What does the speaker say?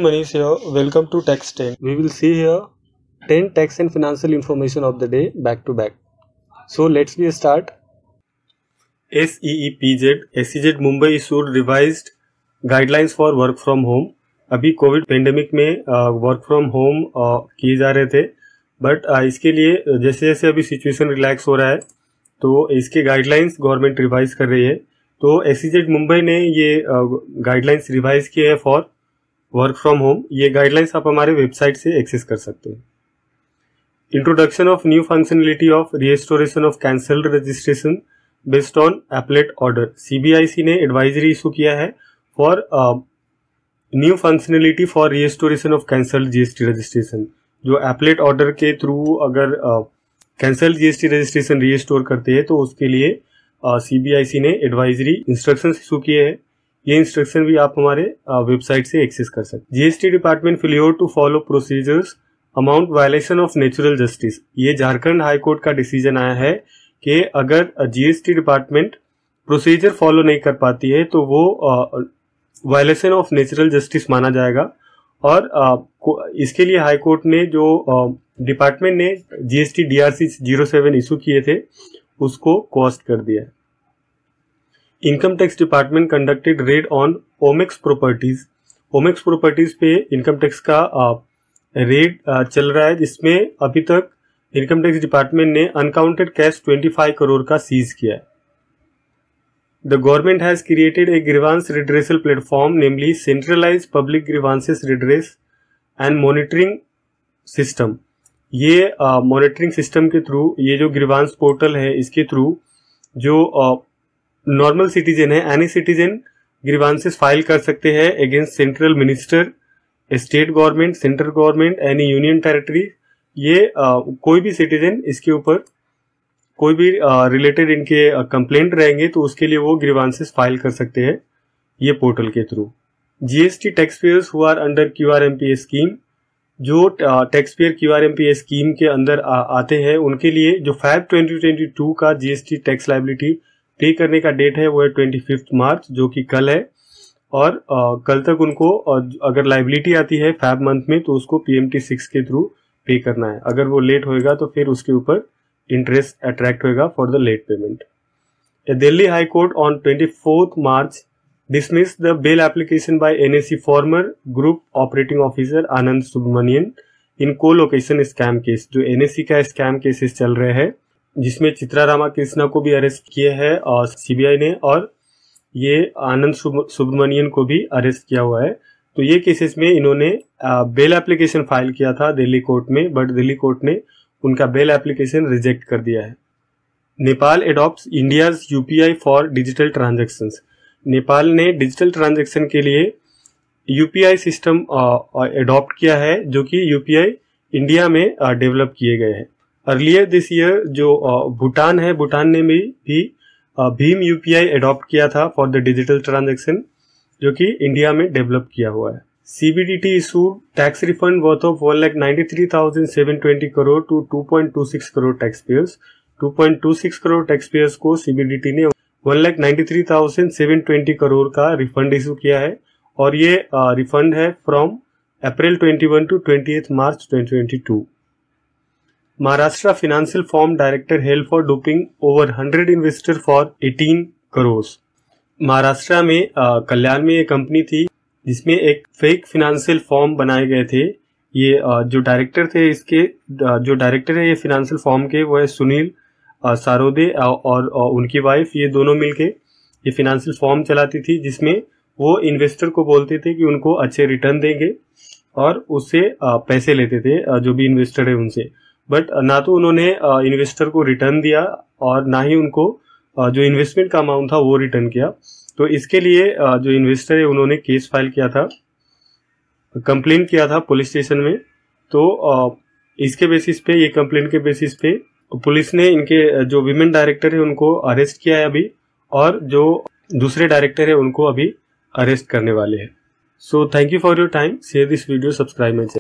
Manish here. Welcome to Tax 10. We will see here 10 tax and financial information of the day back to back. So let's start. SEZ Mumbai issued revised guidelines for work from home. अभी Covid pandemic में work from home किए जा रहे थे, but इसके लिए जैसे जैसे अभी सिचुएशन रिलैक्स हो रहा है तो इसके गाइडलाइंस गवर्नमेंट रिवाइज कर रही है। तो SEZ मुंबई ने ये गाइडलाइंस रिवाइज किए हैं फॉर वर्क फ्रॉम होम। ये गाइडलाइंस आप हमारे वेबसाइट से एक्सेस कर सकते हैं। Introduction of new functionality of restoration of cancelled registration based on appellate order. CBIC ने एडवाइजरी इशू किया है for new functionality for restoration of cancelled GST registration. जो एपलेट ऑर्डर के थ्रू अगर कैंसल्ड GST रजिस्ट्रेशन रिस्टोर करते हैं तो उसके लिए CBIC ने एडवाइजरी इंस्ट्रक्शन इशू किए हैं। ये इंस्ट्रक्शन भी आप हमारे वेबसाइट से एक्सेस कर सकते हैं। GST department failure to follow procedures amount violation of natural justice. ये झारखंड हाई कोर्ट का डिसीजन आया है कि अगर GST डिपार्टमेंट प्रोसीजर फॉलो नहीं कर पाती है तो वो वायलेशन ऑफ नेचुरल जस्टिस माना जाएगा। और इसके लिए हाई कोर्ट ने जो डिपार्टमेंट ने GST DRC 07 इशू किए थे उसको कॉस्ट कर दिया है। Income tax department conducted raid on Omaxe properties. Omaxe properties पे इनकम टैक्स का रेड चल रहा है, जिसमें अभी तक इनकम टैक्स डिपार्टमेंट ने अनकाउंटेड कैश 25 करोड़ का सीज किया है। The government has created a grievance redressal platform, namely centralise public grievances redress and monitoring system. ये मॉनिटरिंग सिस्टम के थ्रू, ये जो ग्रीवांस पोर्टल है इसके थ्रू जो नॉर्मल सिटीजन है, एनी सिटीजन ग्रीवांसेस फाइल कर सकते हैं against central minister, state government, central government, any union territory. ये कोई भी सिटीजन इसके ऊपर कोई भी रिलेटेड इनके कंप्लेंट रहेंगे तो उसके लिए वो ग्रीवांसेस फाइल कर सकते हैं ये पोर्टल के through. GST tax payers who are under QRMPA scheme, जो टैक्स पेयर QRMPA स्कीम के अंदर आते हैं उनके लिए जो Feb 2022 का GST टैक्स लायबिलिटी पे करने का डेट है वो है 25 मार्च, जो कि कल है। और कल तक उनको अगर लायबिलिटी आती है Feb मंथ में तो उसको PMT 6 के थ्रू पे करना है। अगर वो लेट होएगा तो फिर उसके ऊपर इंटरेस्ट अट्रैक्ट होएगा for the late payment. Delhi high court on 24 March dismissed the bail application by NAC former group operating officer Anand Subramanian in co-location scam case। जो NAC का स्कैम केसेस चल रहे हैं जिसमें चित्रा रामा कृष्णा को भी अरेस्ट किया है और CBI ने, और ये आनंद सुब्रमण्यन को भी अरेस्ट किया हुआ है। तो ये केसेस में इन्होंने बेल एप्लीकेशन फाइल किया था दिल्ली कोर्ट में, बट दिल्ली कोर्ट ने उनका बेल एप्लीकेशन रिजेक्ट कर दिया है। Nepal adopts India's UPI for digital transactions. Nepal ने डिजिटल ट्रांजैक्शन के लिए UPI सिस्टम एडॉप्ट किया है जो कि UPI इंडिया में डेवलप किए गए हैं। अर्लियर दिस ईयर जो भूटान है, भूटान ने भी भीम UPI एडॉप्ट किया था फॉर द डिजिटल ट्रांजैक्शन, जो कि इंडिया में डेवलप किया हुआ है। CBDT issued tax refund worth of 1,93,720 crore to 2.26 crore tax payers. 2.26 crore tax payers को CBDT ने 1,93,720 करोड़ का रिफंड इशू किया है, और ये रिफंड है from April 21 to 28 March 2022। Maharashtra financial firm director held for duping over 100 investor for 18 crore. Maharashtra में कल्याण में एक कंपनी थी जिसमें एक फेक फाइनेंशियल फॉर्म बनाए गए थे। ये जो डायरेक्टर थे, इसके जो डायरेक्टर है ये फाइनेंशियल फॉर्म के, वो है सुनील सारोदे और उनकी वाइफ। ये दोनों मिलके ये फाइनेंशियल फॉर्म चलाती थी जिसमें वो इन्वेस्टर को बोलते थे कि उनको अच्छे रिटर्न देंगे और उससे पैसे लेते थे जो भी इन्वेस्टर है उनसे। बट ना तो उन्होंने इन्वेस्टर को रिटर्न दिया और ना ही उनको जो इन्वेस्टमेंट का अमाउंट था वो रिटर्न किया। तो इसके लिए जो इन्वेस्टर है उन्होंने केस फाइल किया था, कंप्लेन किया था पुलिस स्टेशन में। तो इसके बेसिस पे, ये कंप्लेन के बेसिस पे पुलिस ने इनके जो विमेन डायरेक्टर है उनको अरेस्ट किया है अभी, और जो दूसरे डायरेक्टर है उनको अभी अरेस्ट करने वाले हैं। So thank you for your time. Share this video, subscribe my channel.